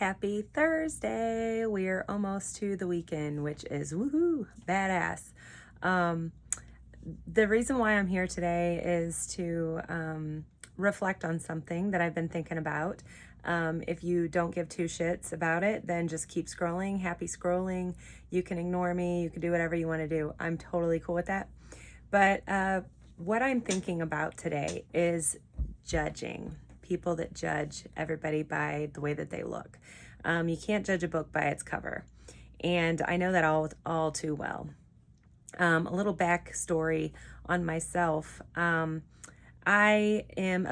Happy Thursday. We're almost to the weekend, which is woohoo, badass. Um, the reason why I'm here today is to reflect on something that I've been thinking about. If you don't give two shits about it, then just keep scrolling. Happy scrolling. You can ignore me. You can do whatever you want to do. I'm totally cool with that. But what I'm thinking about today is judging. People that judge everybody by the way that they look. You can't judge a book by its cover. And I know that all too well. A little backstory on myself. I am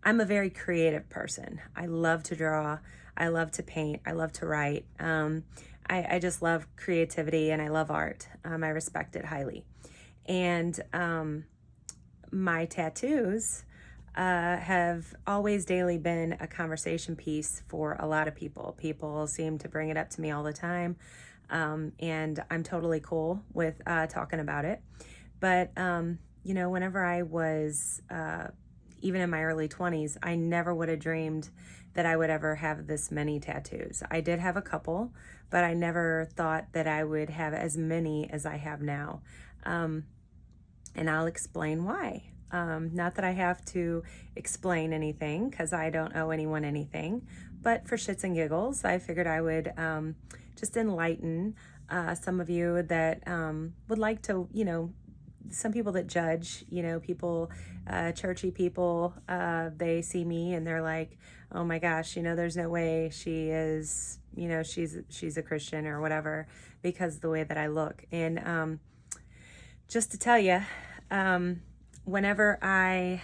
I'm a very creative person. I love to draw. I love to paint. I love to write. I just love creativity and I love art. I respect it highly. And my tattoos have always daily been a conversation piece for a lot of people. People seem to bring it up to me all the time. And I'm totally cool with talking about it. But, whenever I was even in my early 20s, I never would have dreamed that I would ever have this many tattoos. I did have a couple, but I never thought that I would have as many as I have now. And I'll explain why. Not that I have to explain anything because I don't owe anyone anything, but for shits and giggles, I figured I would just enlighten some of you that would like to, some people that judge, people, churchy people, they see me and they're like, oh my gosh, there's no way she is, she's a Christian or whatever because of the way that I look. And just to tell you, whenever I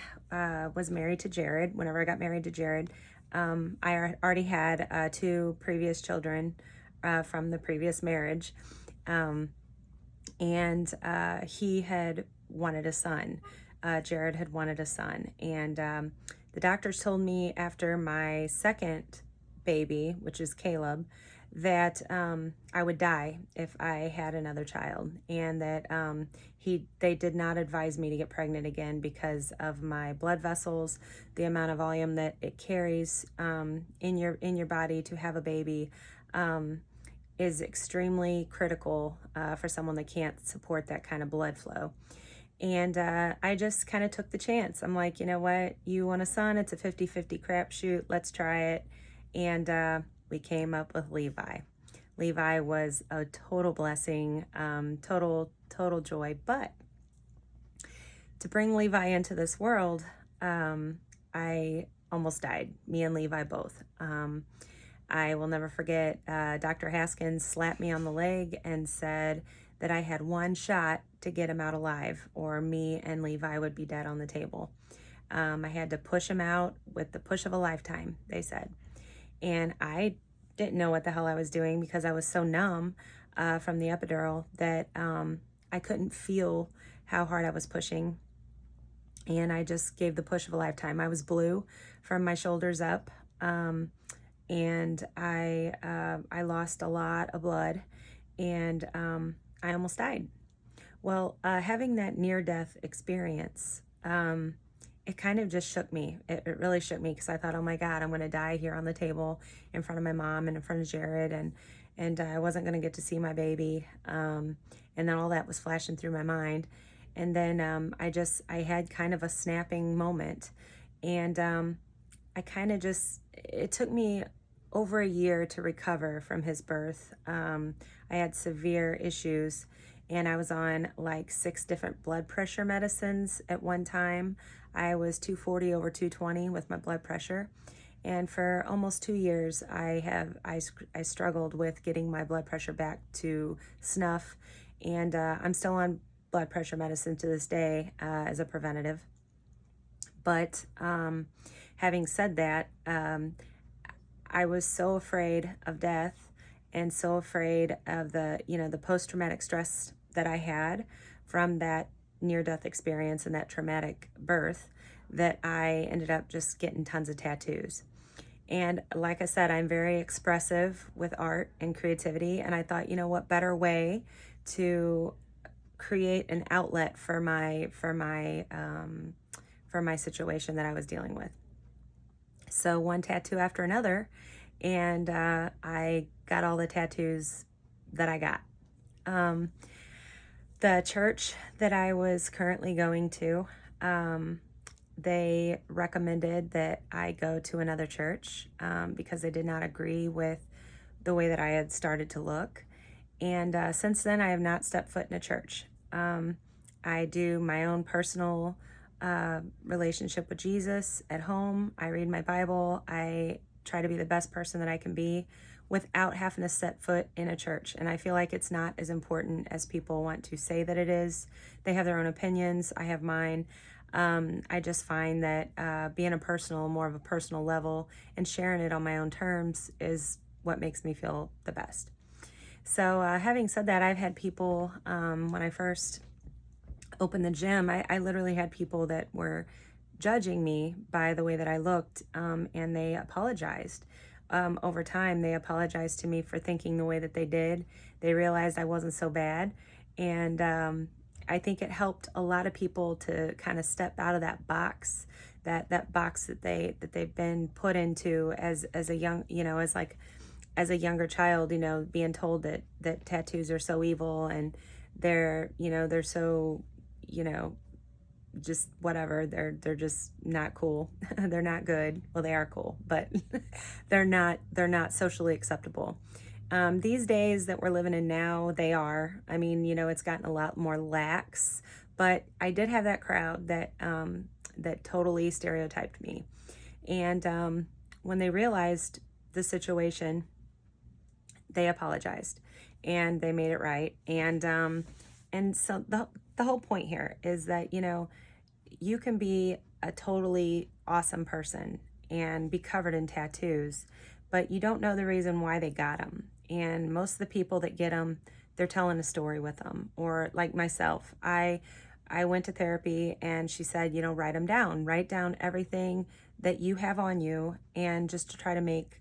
was married to Jared, whenever I got married to Jared, I already had two previous children from the previous marriage. And he had wanted a son. Jared had wanted a son. And the doctors told me after my second baby, which is Caleb, that I would die if I had another child, and that they did not advise me to get pregnant again because of my blood vessels, the amount of volume that it carries in your body to have a baby. Is extremely critical for someone that can't support that kind of blood flow. And I just kind of took the chance. I'm like, you know what? You want a son? It's a 50-50 crapshoot. Let's try it. And we came up with Levi. Levi was a total blessing, total joy. But to bring Levi into this world, I almost died. Me and Levi both. I will never forget, Dr. Haskins slapped me on the leg and said that I had one shot to get him out alive, or me and Levi would be dead on the table. I had to push him out with the push of a lifetime, they said. And I didn't know what the hell I was doing because I was so numb from the epidural that I couldn't feel how hard I was pushing. And I just gave the push of a lifetime. I was blue from my shoulders up. And I lost a lot of blood, and I almost died. Well, having that near-death experience, it kind of just shook me. It really shook me because I thought, oh my God, I'm going to die here on the table in front of my mom and in front of Jared, and I wasn't going to get to see my baby. And then all that was flashing through my mind. And then I had kind of a snapping moment, and it took me over a year to recover from his birth. I had severe issues, and I was on like 6 different blood pressure medicines at one time. I was 240 over 220 with my blood pressure. And for almost 2 years, I struggled with getting my blood pressure back to snuff. And I'm still on blood pressure medicine to this day as a preventative. But having said that, I was so afraid of death and so afraid of the post-traumatic stress that I had from that near-death experience and that traumatic birth that I ended up just getting tons of tattoos. And like I said, I'm very expressive with art and creativity, and I thought, what better way to create an outlet for my situation that I was dealing with. So one tattoo after another, and I got all the tattoos that I got. Um, the church that I was currently going to, they recommended that I go to another church because they did not agree with the way that I had started to look. And since then, I have not stepped foot in a church. I do my own personal relationship with Jesus at home. I read my Bible. I try to be the best person that I can be without having to set foot in a church. And I feel like it's not as important as people want to say that it is. They have their own opinions. I have mine. I just find that being more of a personal level and sharing it on my own terms is what makes me feel the best. So, having said that, I've had people, when I first opened the gym, I literally had people that were judging me by the way that I looked, and they apologized. Over time, they apologized to me for thinking the way that they did. They realized I wasn't so bad. And I think it helped a lot of people to kind of step out of that box, that box that they've been put into as a young, as a younger child, being told that tattoos are so evil and they're so, you know, just whatever. They're just not cool. They're not good. Well, they are cool, but they're not socially acceptable. These days that we're living in now, they are. I mean, it's gotten a lot more lax, but I did have that crowd that totally stereotyped me. And when they realized the situation, they apologized and they made it right. And so the whole point here is that you can be a totally awesome person and be covered in tattoos, but you don't know the reason why they got them. And most of the people that get them, they're telling a story with them. Or like myself, I went to therapy and she said, write down everything that you have on you, and just to try to make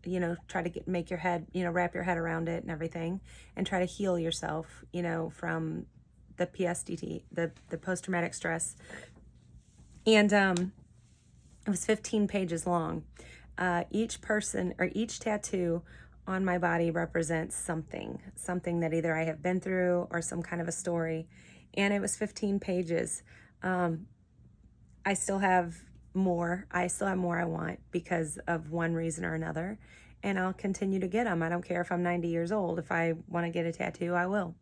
your head, wrap your head around it and everything, and try to heal yourself, from the PSTT, the post-traumatic stress. And it was 15 pages long. Each tattoo on my body represents something that either I have been through or some kind of a story. And it was 15 pages. I still have more. I still have more I want because of one reason or another. And I'll continue to get them. I don't care if I'm 90 years old. If I want to get a tattoo, I will.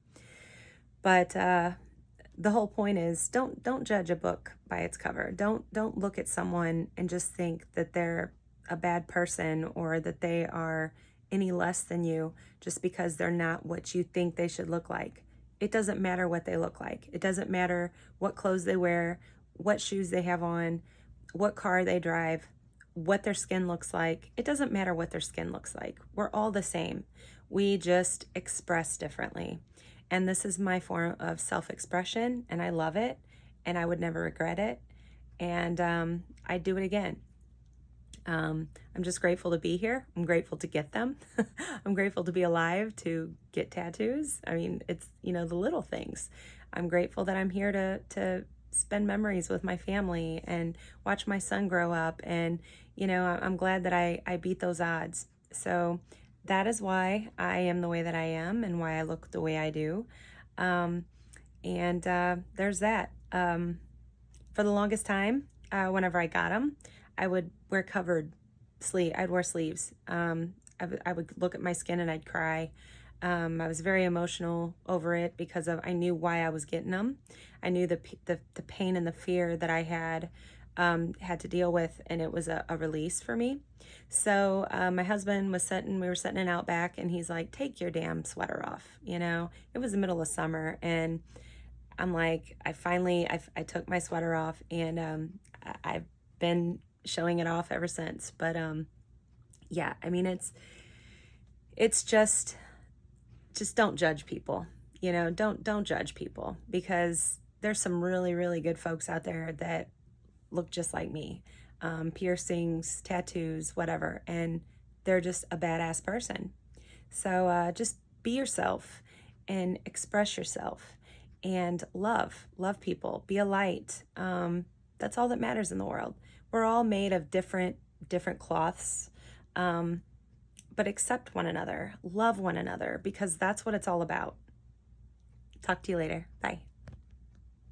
But the whole point is don't judge a book by its cover. Don't look at someone and just think that they're a bad person or that they are any less than you just because they're not what you think they should look like. It doesn't matter what they look like. It doesn't matter what clothes they wear, what shoes they have on, what car they drive, what their skin looks like. It doesn't matter what their skin looks like. We're all the same. We just express differently. And this is my form of self-expression, and I love it, and I would never regret it. And I'd do it again. I'm just grateful to be here. I'm grateful to get them. I'm grateful to be alive to get tattoos. I mean, it's, the little things. I'm grateful that I'm here to spend memories with my family and watch my son grow up. And, I'm glad that I beat those odds. So that is why I am the way that I am and why I look the way I do. There's that. For the longest time, whenever I got them, I would wear I'd wear sleeves. I would look at my skin and I'd cry. I was very emotional over it because I knew why I was getting them. I knew the pain and the fear that I had to deal with, and it was a release for me. So my husband we were sitting in Outback, and he's like, take your damn sweater off. It was the middle of summer, and I'm like, I took my sweater off, and I've been showing it off ever since. But yeah, I mean, it's just don't judge people. Don't judge people, because there's some really, really good folks out there that look just like me. Piercings, tattoos, whatever, and they're just a badass person. So just be yourself and express yourself and love people. Be a light. That's all that matters in the world. We're all made of different different cloths. But accept one another, love one another, because that's what it's all about. Talk to you later. Bye.